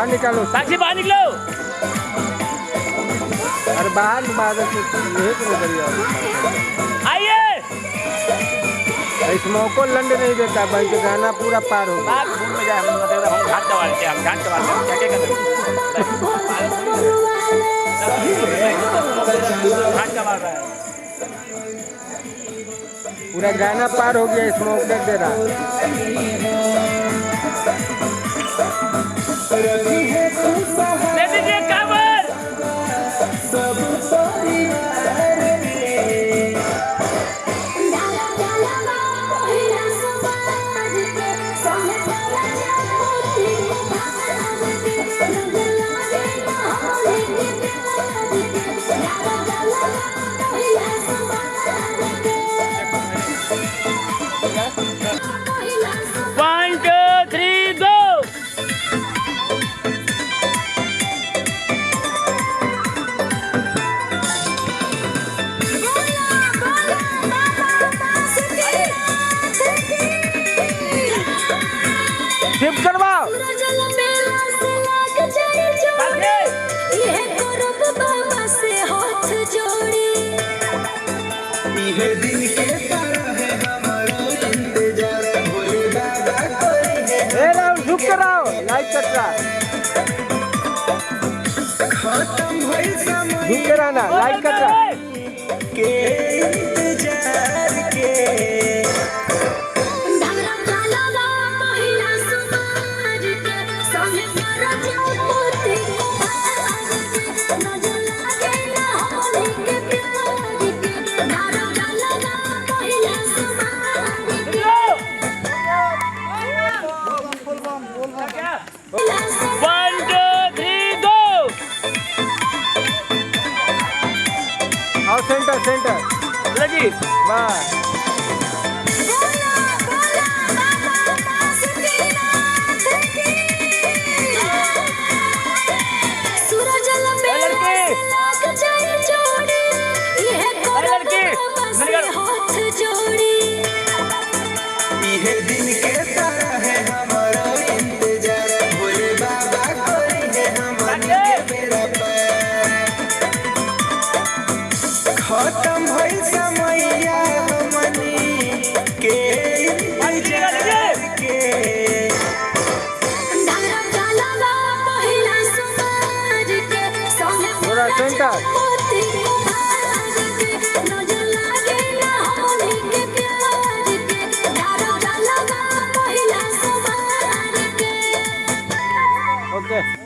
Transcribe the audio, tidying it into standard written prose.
बाहर निकालो, साक्षी बाहर निकलो। अरे बाहर यही क्यों करिए? आइए। इस मौको लंड नहीं देता भाई, के गाना पूरा पार हो गया। घूम में जाए हम घाट चवाते हैं, हम घाट चवाते हैं, क्या क्या करते हैं? घाट चवा रहा है, पूरा गाना पार हो गया, स्मोक दे रहा दे दीजिए काबर। One, two, three, go! Shift करवाओ। झुक कर आओ, लाइक कट रहा, झुक कर आना, लाइक कट रहा। One, two, three, go! आओ सेंटर लगी। बस। खत्म भइल समैया हमनी के इंतजार के। थोड़ा सेंटर। ओके।